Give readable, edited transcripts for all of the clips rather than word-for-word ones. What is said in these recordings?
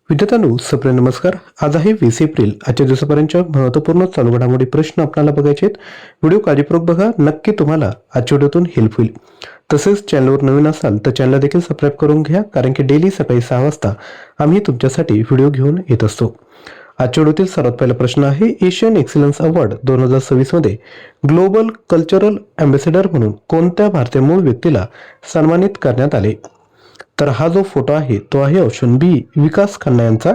विद्यार्थ्यांनो सप्रे नमस्कार. आज आहे 20 एप्रिल. आजच्या दिवसापर्यंतच्या महत्त्वपूर्ण चालू घडामोडी प्रश्न आपल्याला बघायचे आहेत. व्हिडिओ काळजीपूर्वक बघा, नक्की तुम्हाला आजच्या व्हिडिओतून हेल्प होईल. तसेच चॅनलवर नवीन असाल तर चॅनलला देखील सबस्क्राईब करून घ्या, कारण की डेली सकाळी 6 वाजता आम्ही तुमच्यासाठी व्हिडिओ घेऊन येत असतो. आजच्या व्हिडिओतील सर्वात पहिला प्रश्न आहे, एशियन एक्सलन्स अवॉर्ड 2026 मध्ये ग्लोबल कल्चरल अँबॅसेडर म्हणून कोणत्या भारतीय मूळ व्यक्तीला सन्मानित करण्यात आले? तर हा जो फोटो आहे तो आहे ऑप्शन बी, विकास खन्ना यांचा.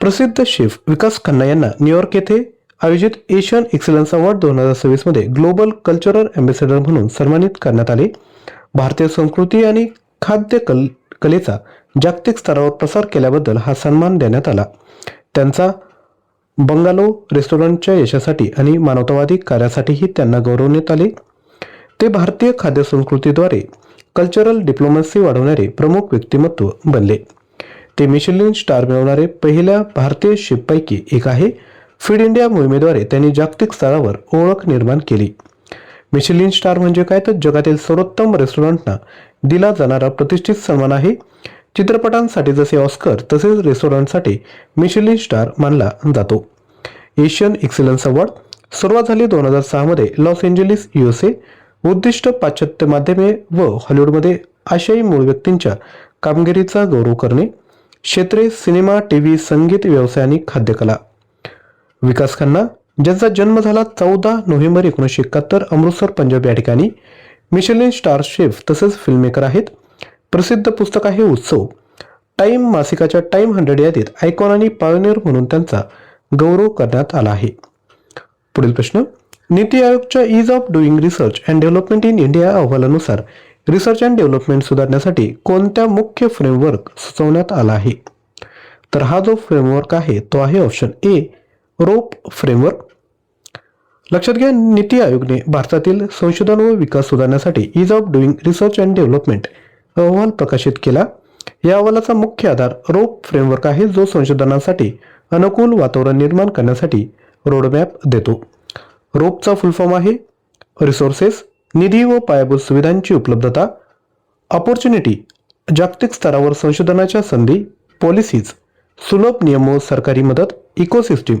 प्रसिद्ध शेफ विकास खन्ना यांना न्यूयॉर्क येथे आयोजित एशियन एक्सलन्स अवॉर्ड 2026 मध्ये ग्लोबल कल्चरल अँबॅसेडर म्हणून सन्मानित करण्यात आले. भारतीय संस्कृती आणि खाद्य कलेचा जागतिक स्तरावर प्रसार केल्याबद्दल हा सन्मान देण्यात आला. त्यांचा बंगालो रेस्टॉरंटच्या यशासाठी आणि मानवतावादी कार्यासाठीही त्यांना गौरवण्यात आले. ते भारतीय खाद्य संस्कृतीद्वारे कल्चरल डिप्लोमसी वाढवणारे प्रमुख व्यक्तिमत्व बनले. ते मिशेलिन स्टार मिळवणारे पहिल्या भारतीय शेफपैकी एक आहे. फीड इंडिया मोहिमेद्वारे त्यांनी जागतिक स्तरावर ओळख निर्माण केली. मिशेलिन स्टार म्हणजे काय, तर जगातील सर्वोत्तम रेस्टॉरंटना दिला जाणारा प्रतिष्ठित सन्मान आहे. चित्रपटांसाठी जसे ऑस्कर तसेच रेस्टॉरंटसाठी मिशेलिन स्टार मानला जातो. एशियन एक्सलन्स अवॉर्ड सुरुवात झाली 2006 मध्ये लॉस एंजेलिस USA. उद्दिष्ट पाश्चात्य माध्यमे व हॉलिवूडमध्ये आशियाई मूळ व्यक्तींच्या कामगिरीचा गौरव करणे. क्षेत्रे सिनेमा, टीव्ही, संगीत, व्यवसाय आणि खाद्यकला. विकास खन्ना ज्यांचा जन्म झाला 14 नोव्हेंबर 1971 अमृतसर पंजाब या ठिकाणी, मिशेलिन स्टार शेफ तसेच फिल्ममेकर आहेत. प्रसिद्ध पुस्तक आहे उत्सव. टाइम मासिकाच्या टाइम 100 यादीत आयकॉन आणि पायोनियर म्हणून त्यांचा गौरव करण्यात आला आहे. पुढील प्रश्न, नीती आयोगच्या ease of doing research and development in India अहवालानुसार रिसर्च अँड डेव्हलपमेंट सुधारण्यासाठी कोणत्या मुख्य फ्रेमवर्क सुचवण्यात आला आहे? तर हा जो फ्रेमवर्क आहे तो आहे ऑप्शन ए, रोप फ्रेमवर्क. लक्षात घ्या, नीती आयोगने भारतातील संशोधन व विकास सुधारण्यासाठी ease of doing research and development अहवाल प्रकाशित केला. या अहवालाचा मुख्य आधार रोप फ्रेमवर्क आहे, जो संशोधनासाठी अनुकूल वातावरण निर्माण करण्यासाठी रोडमॅप देतो. रोपचा फुल फॉर्म आहे रिसोर्सेस, निधी व पायाभूत सुविधांची उपलब्धता, ऑपॉर्च्युनिटी, जागतिक स्तरावर संशोधनाच्या संधी, पॉलिसीज, सुलभ नियम व सरकारी मदत, इकोसिस्टीम,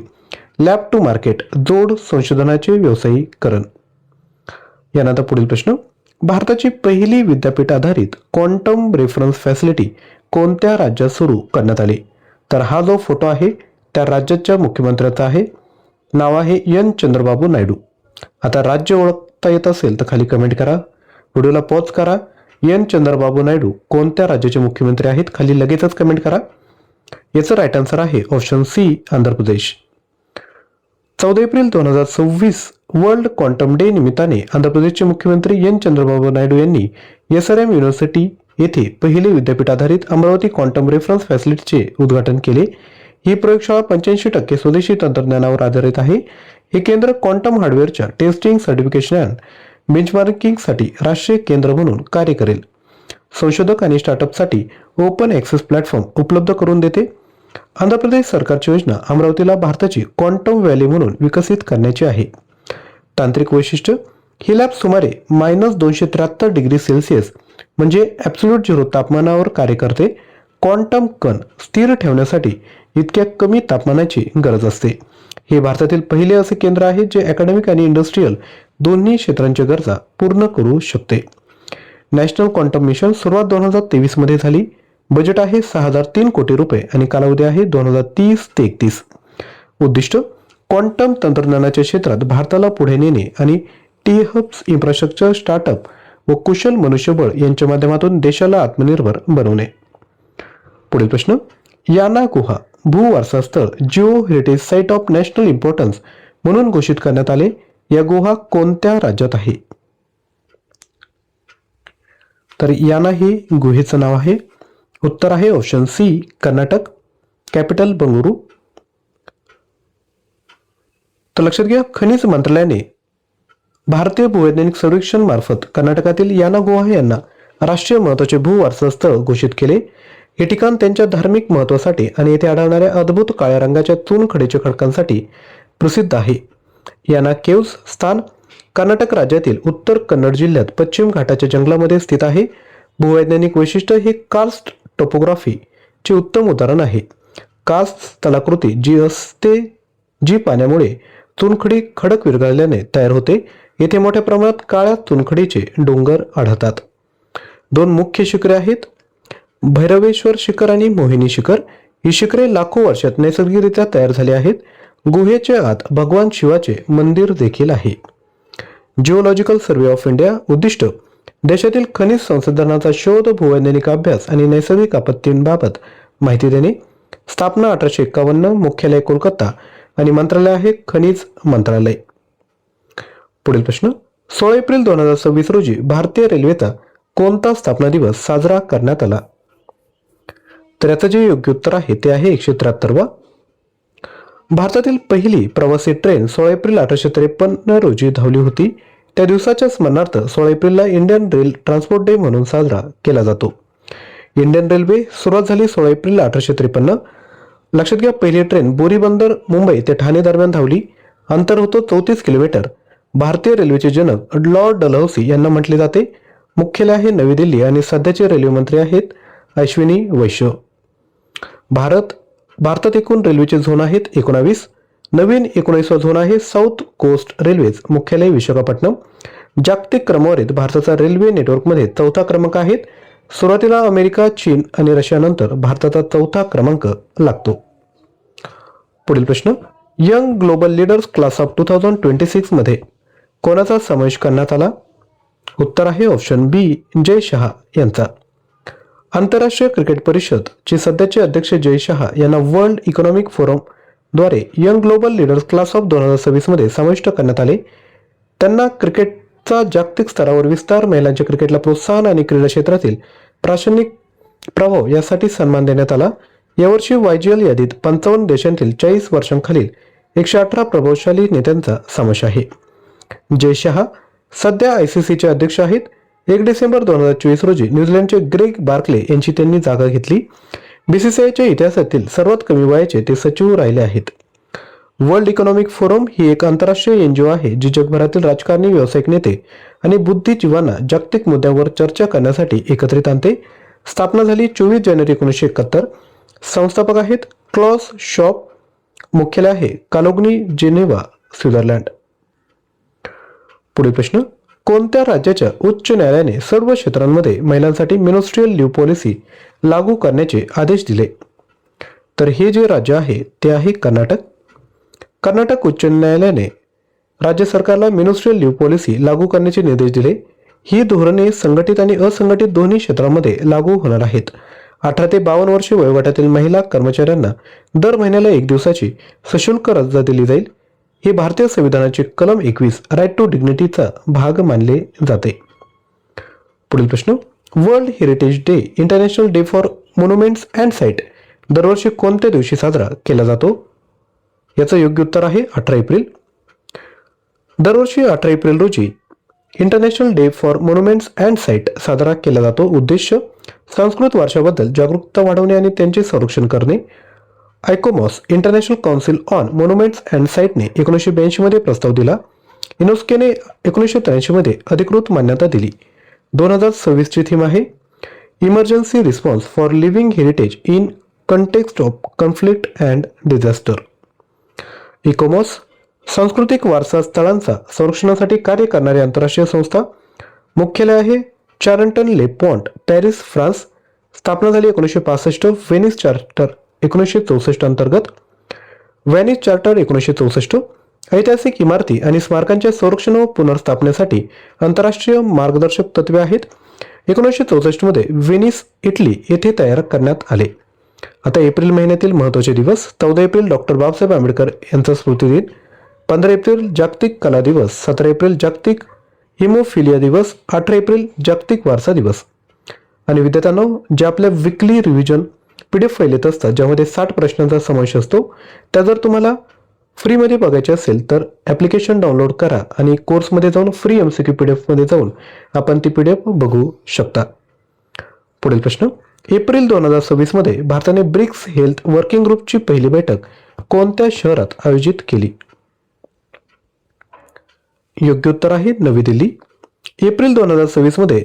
लॅब टू मार्केट, जोड, संशोधनाचे व्यावसायीकरण. यानंतर पुढील प्रश्न, भारताची पहिली विद्यापीठ आधारित क्वांटम रेफरन्स फॅसिलिटी कोणत्या राज्यात सुरू करण्यात आली? तर हा जो फोटो आहे त्या राज्याच्या मुख्यमंत्र्याचा आहे. नाव आहे एन चंद्रबाबू नायडू. आता राज्य ओळखता येत असेल तर खाली कमेंट करा, व्हिडिओला पॉज करा. एन चंद्रबाबू नायडू कोणत्या राज्याचे मुख्यमंत्री आहेत? खाली लगेचच कमेंट करा. याचं राईट आन्सर आहे option C, Andhra Pradesh. 14 April 2026 world quantum day निमित्ताने आंध्र प्रदेशचे मुख्यमंत्री एन चंद्रबाबू नायडू यांनी SRM युनिव्हर्सिटी येथे पहिले विद्यापीठ आधारित अमरावती क्वांटम रेफरन्स फॅसिलिटीचे उद्घाटन केले. ही प्रयोगशाळा 85% स्वदेशी तंत्रज्ञानावर आधारित आहे. हे केंद्र क्वांटम हार्डवेअरच्या टेस्टिंग, सर्टिफिकेशन अँड बेंचमार्किंगसाठी राष्ट्रीय केंद्र म्हणून कार्य करेल. संशोधक आणि स्टार्टअपसाठी ओपन ॲक्सेस प्लॅटफॉर्म उपलब्ध करून देते. आंध्र प्रदेश सरकारची योजना अमरावतीला भारताची क्वांटम व्हॅली म्हणून विकसित करण्याची आहे. तांत्रिक वैशिष्ट्य, ही लॅब सुमारे -273 डिग्री सेल्सिअस म्हणजे ॲब्सोल्यूट झिरो तापमानावर कार्य करते. क्वांटम कण स्थिर ठेवण्यासाठी इतक्या कमी तापमानाची गरज असते. हे भारतातील पहिले असे केंद्र आहे जे अकॅडमिक आणि इंडस्ट्रीयल दोन्ही क्षेत्रांच्या गरजा पूर्ण करू शकते. नॅशनल क्वांटम मिशन सुरुवात 2023 मध्ये झाली. बजेट आहे 6003 कोटी रुपये आणि कालावधी आहे 2030 ते 31. उद्दिष्ट, क्वांटम तंत्रज्ञानाच्या क्षेत्रात भारताला पुढे नेणे आणि टी-हब्स, इन्फ्रास्ट्रक्चर, स्टार्टअप व कुशल मनुष्यबळ यांच्या माध्यमातून देशाला आत्मनिर्भर बनवणे. पुढील प्रश्न, याना गुहा भूवारसा स्थळ Jio heritage site of national importance म्हणून घोषित करण्यात आले. या गुहा कोणत्या राज्यात आहे? तर याना हे गुहेचं नाव आहे. उत्तर आहे option C, Karnataka. Capital Bengaluru. तर लक्षात घ्या, खनिज मंत्रालयाने भारतीय भूवैज्ञानिक सर्वेक्षण मार्फत कर्नाटकातील याना गुहा यांना राष्ट्रीय महत्त्वाचे भूवारसा स्थळ घोषित केले. हे ठिकाण त्यांच्या धार्मिक महत्त्वासाठी आणि येथे आढळणाऱ्या अद्भुत काळ्या रंगाच्या चुनखडीच्या खडकांसाठी प्रसिद्ध आहे. याना केव्ज स्थान कर्नाटक राज्यातील उत्तर कन्नड जिल्ह्यात पश्चिम घाटाच्या जंगलामध्ये स्थित आहे. भूवैज्ञानिक वैशिष्ट्य हे कार्स्ट टोपोग्राफी चे उत्तम उदाहरण आहे. कास स्थलाकृती जी पाण्यामुळे चुनखडी खडक विरघळल्याने तयार होते. येथे मोठ्या प्रमाणात काळ्या चुनखडीचे डोंगर आढळतात. 2 मुख्य शिखरे आहेत, भैरवेश्वर शिखर आणि मोहिनी शिखर. ही शिखरे लाखो वर्षात नैसर्गिकरित्या तयार झाली आहेत. गुहेच्या आत भगवान शिवाचे मंदिर देखील आहे. जिओलॉजिकल सर्व्हे ऑफ इंडिया उद्दिष्ट देशातील खनिज संसाधनांचा शोध, भूवैज्ञानिक अभ्यास आणि नैसर्गिक आपत्तींबाबत माहिती देणे. स्थापना 1851, मुख्यालय कोलकाता आणि मंत्रालय आहे खनिज मंत्रालय. पुढील प्रश्न, 16 एप्रिल 2026 रोजी भारतीय रेल्वेचा कोणता स्थापना दिवस साजरा करण्यात आला? तर याचं जे योग्य उत्तर आहे ते आहे 173वा. भारतातील पहिली प्रवासी ट्रेन 16 एप्रिल 1853 रोजी धावली होती. त्या दिवसाच्या स्मरणार्थ 16 एप्रिलला इंडियन रेल ट्रान्सपोर्ट डे म्हणून साजरा केला जातो. इंडियन रेल्वे सुरुवात झाली 16 एप्रिल 1853. लक्षात घ्या, पहिली ट्रेन बोरी बंदर मुंबई ते ठाणे दरम्यान धावली. अंतर होतं 34 किलोमीटर. भारतीय रेल्वेचे जनक लॉर्ड डलहौसी यांना म्हटले जाते. मुख्यालय आहे नवी दिल्ली आणि सध्याचे रेल्वे मंत्री आहेत अश्विनी वैष्णव. भारतात एकूण रेल्वेचे झोन आहेत 19. नवीन 19वा झोन आहे साऊथ कोस्ट रेल्वेज, मुख्यालय विशाखापट्टणम. जागतिक क्रमवारीत भारताचा रेल्वे नेटवर्कमध्ये 4था क्रमांक आहे. सुरुवातीला अमेरिका, चीन आणि रशियानंतर भारताचा 4था क्रमांक लागतो. पुढील प्रश्न, young global leaders class of 2026 मध्ये कोणाचा समावेश करण्यात आला? उत्तर आहे ऑप्शन बी, जय शहा यांचा. आंतरराष्ट्रीय क्रिकेट परिषद चे सध्याचे अध्यक्ष जय शहा यांना वर्ल्ड इकॉनॉमिक फोरम द्वारे young global leaders class of 2026 मध्ये समाविष्ट करण्यात आले. त्यांना क्रिकेटचा जागतिक स्तरावर विस्तार, महिलांच्या क्रिकेटला प्रोत्साहन आणि क्रीडा क्षेत्रातील प्रासंगिक प्रभाव यासाठी सन्मान देण्यात आला. यावर्षी YGL यादीत 55 देशांतील 40 वर्षांखालील 118 प्रभावशाली नेत्यांचा समावेश आहे. जय शहा सध्या ICCचे अध्यक्ष आहेत. 1 डिसेंबर 2024 रोजी न्यूझीलंडचे ग्रेग बार्कले यांची त्यांनी जागा घेतली. BCCIच्या इतिहासातील सर्वात कमी वयाचे ते सचिव राहिले आहेत. वर्ल्ड इकॉनॉमिक फोरम ही एक आंतरराष्ट्रीय NGO आहे जी जगभरातील राजकारणी, व्यावसायिक नेते आणि बुद्धिजीवांना जागतिक मुद्द्यांवर चर्चा करण्यासाठी एकत्रित आणते. स्थापना झाली 24 जानेवारी 1971. संस्थापक आहेत क्लॉस शॉप. मुख्यालय आहे कालोग्नी, जेनेवा, स्वित्झर्लंड. पुढील प्रश्न, कोणत्या राज्याच्या उच्च न्यायालयाने सर्व क्षेत्रांमध्ये महिलांसाठी मिनिस्ट्रियल लीव्ह पॉलिसी लागू करण्याचे आदेश दिले? तर हे जे राज्य आहे ते आहे कर्नाटक. कर्नाटक उच्च न्यायालयाने राज्य सरकारला मिनिस्ट्रियल लीव्ह पॉलिसी लागू करण्याचे निर्देश दिले. ही धोरणे संघटित आणि असंघटित दोन्ही क्षेत्रांमध्ये लागू होणार आहेत. 18 ते 52 वर्षे वयोगटातील महिला कर्मचाऱ्यांना दर महिन्याला 1 दिवसाची सशुल्क रजा दिली जाईल. हे भारतीय संविधानाचे कलम 21 राईट टू डिग्निटीचा भाग मानले जाते. पुढील प्रश्न, world heritage day international day for monuments and site दरवर्षी कोणत्या दिवशी साजरा केला जातो? याचं योग्य उत्तर आहे 18 एप्रिल. दरवर्षी 18 एप्रिल रोजी international day for monuments and site साजरा केला जातो. उद्देश संस्कृत वारशाबद्दल जागरूकता वाढवणे आणि त्यांचे संरक्षण करणे. ICOMOS international council on monuments and साईटने 1982 मध्ये प्रस्ताव दिला. युनेस्कोने 1983 मध्ये अधिकृत मान्यता दिली. 2026 ची थीम आहे emergency response for living heritage in context of conflict and disaster. ICOMOS सांस्कृतिक वारसा स्थळांचा संरक्षणासाठी कार्य करणारी आंतरराष्ट्रीय संस्था. मुख्यालय आहे चारंटन ले पॉन्ट, पॅरिस, फ्रान्स. स्थापना झाली 1965. व्हेनिस चार्टर 1964 अंतर्गत. व्हेनिस चार्टर 1964 ऐतिहासिक इमारती आणि स्मारकांच्या संरक्षण व पुनर्स्थापनेसाठी आंतरराष्ट्रीय मार्गदर्शक तत्वे आहेत. 1964 मध्ये व्हेनिस, इटली येथे तयार करण्यात आले. आता एप्रिल महिन्यातील महत्त्वाचे दिवस. 14 एप्रिल डॉक्टर बाबासाहेब आंबेडकर यांचा स्मृती दिन. 15 एप्रिल जागतिक कला दिवस. 17 एप्रिल जागतिक हिमोफिलिया दिवस. 18 एप्रिल जागतिक वारसा दिवस. आणि विद्यार्थ्यांनो, जे आपल्या विकली रिव्हिजन PDF फाईल येत असतात ज्यामध्ये 60 प्रश्नांचा समावेश असतो, त्या जर तुम्हाला फ्रीमध्ये बघायचे असेल तर ॲप्लिकेशन डाउनलोड करा आणि कोर्समध्ये जाऊन फ्री MCQ PDF मध्ये जाऊन आपण ती PDF बघू शकता. पुढील प्रश्न, एप्रिल 2026 मध्ये भारताने ब्रिक्स हेल्थ वर्किंग ग्रुपची पहिली बैठक कोणत्या शहरात आयोजित केली? योग्य उत्तर आहे नवी दिल्ली. एप्रिल 2026 मध्ये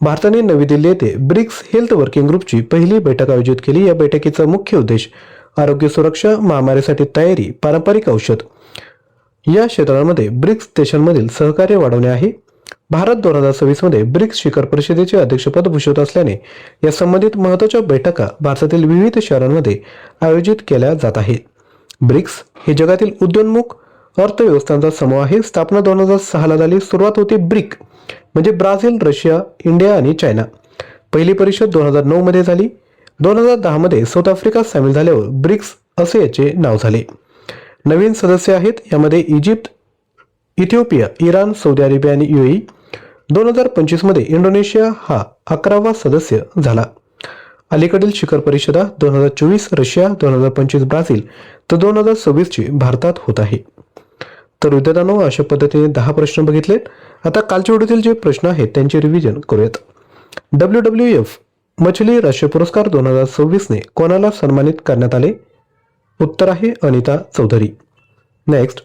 भारताने नवी दिल्ली येथे ब्रिक्स हेल्थ वर्किंग ग्रुपची पहिली बैठक आयोजित केली. या बैठकीचा मुख्य उद्देश आरोग्य सुरक्षा, महामारीसाठी तयारी, पारंपरिक औषध या क्षेत्रांमध्ये ब्रिक्स देशांमधील सहकार्य वाढवणे आहे. भारत 2026 मध्ये ब्रिक्स शिखर परिषदेचे अध्यक्षपद भूषवत असल्याने या संबंधित महत्त्वाच्या बैठका भारतातील विविध शहरांमध्ये आयोजित केल्या जात आहेत. ब्रिक्स हे जगातील उदयोन्मुख अर्थव्यवस्थांचा समूह आहे. स्थापना 2006 ला झाली. सुरुवात होती ब्रिक म्हणजे ब्राझील, रशिया, इंडिया आणि चायना. पहिली परिषद 2009 मध्ये झाली. 2010 मध्ये साऊथ आफ्रिका सामील झाल्यावर ब्रिक्स असे याचे नाव झाले. नवीन सदस्य आहेत यामध्ये Egypt, Ethiopia, Iran, Saudi Arabia आणि UAE. 2025 मध्ये इंडोनेशिया हा 11वा सदस्य झाला. अलीकडील शिखर परिषदा 2024 रशिया, 2025 ब्राझील तर 2026 ची भारतात होत आहे. तर विद्यार्थ्यांनो, अशा पद्धतीने 10 प्रश्न बघितलेत. आता कालच्या व्हिडिओतील जे प्रश्न आहेत त्यांचे रिव्हिजन करूयात. WWF मछली राष्ट्रीय पुरस्कार 2026 ने कोणाला सन्मानित करण्यात आले? उत्तर आहे अनिता चौधरी. नेक्स्ट,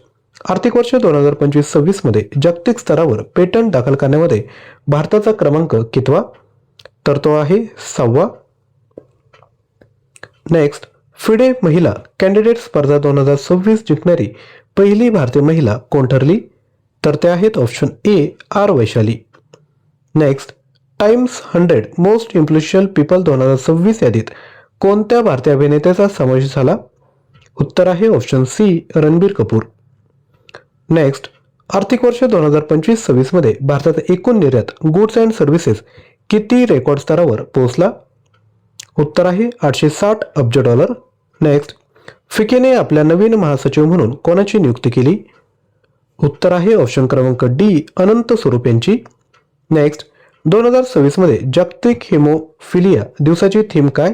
आर्थिक वर्ष 2025-26 मध्ये जागतिक स्तरावर पेटंट दाखल करण्यामध्ये भारताचा क्रमांक कितवा? तर तो आहे 6वा. नेक्स्ट, फिडे महिला कॅन्डिडेट स्पर्धा 2026 जिंकणारी पहिली भारतीय महिला कोण ठरली? तर ते आहेत option A R Vaishali. Next, Times 100 most influential people 2026 यादीत कोणत्या भारतीय अभिनेत्याचा समावेश झाला? उत्तर आहे option C Ranbir Kapoor. Next, आर्थिक वर्ष 2025-26 मध्ये भारतात एकूण निर्यात गुड्स अँड सर्व्हिसेस किती रेकॉर्ड स्तरावर पोहोचला? उत्तर आहे $860 अब्ज. नेक्स्ट, फिकेने आपल्या नवीन महासचिव म्हणून कोणाची नियुक्ती केली? उत्तर आहे ऑप्शन क्रमांक D अनंत स्वरूप यांची. नेक्स्ट, 2026 मध्ये जागतिक हिमोफिलिया दिवसाची थीम काय?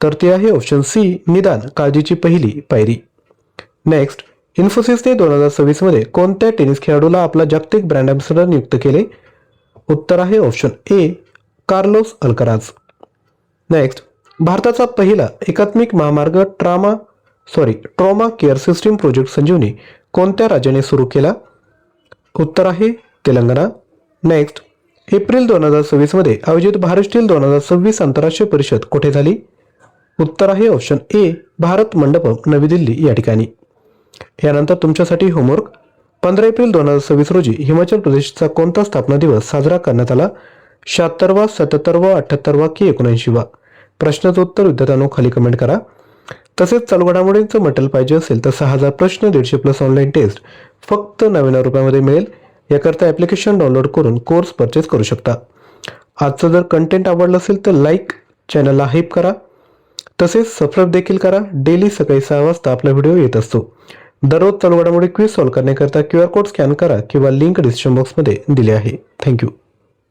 तर ती आहे ऑप्शन C निदान काळजीची पहिली पायरी. नेक्स्ट, इन्फोसिसने 2026 मध्ये कोणत्या टेनिस खेळाडूला आपला जागतिक ब्रँड अँबॅसेडर नियुक्त केले? उत्तर आहे option A Carlos Alcaraz. Next, भारताचा पहिला एकात्मिक महामार्ग ट्रॉमा केअर सिस्टीम प्रोजेक्ट संजीवनी कोणत्या राज्याने सुरू केला? उत्तर आहे तेलंगणा. नेक्स्ट, एप्रिल 2026 मध्ये आयोजित भारत स्टील 2026 आंतरराष्ट्रीय परिषद कुठे झाली? उत्तर आहे ऑप्शन A भारत मंडपम नवी दिल्ली या ठिकाणी. यानंतर तुमच्यासाठी होमवर्क. 15 एप्रिल 2026 रोजी हिमाचल प्रदेशचा कोणता स्थापना दिवस साजरा करण्यात आला? 76वा, 77वा, 78वा की 79वा? प्रश्नाचं उत्तर विद्यार्थ्यांनो खाली कमेंट करा. तसेच चालू घडामोडींचं मटेरियल पाहिजे असेल तर 6000 प्रश्न 150+ ऑनलाईन टेस्ट फक्त 99 रुपयामध्ये मिळेल. याकरता ॲप्लिकेशन डाउनलोड करून कोर्स परचेस करू शकता. आजचं जर कंटेंट आवडलं असेल तर लाईक, चॅनलला हाईप करा. तसेच सबस्क्राईब देखील करा. डेली सकाळी 6 वाजता आपला व्हिडिओ येत असतो. दररोज चालू घडामोडी क्विज सॉल्व्ह करण्याकरता QR कोड स्कॅन करा किंवा लिंक डिस्क्रिप्शन बॉक्समध्ये दिली आहे. थँक्यू.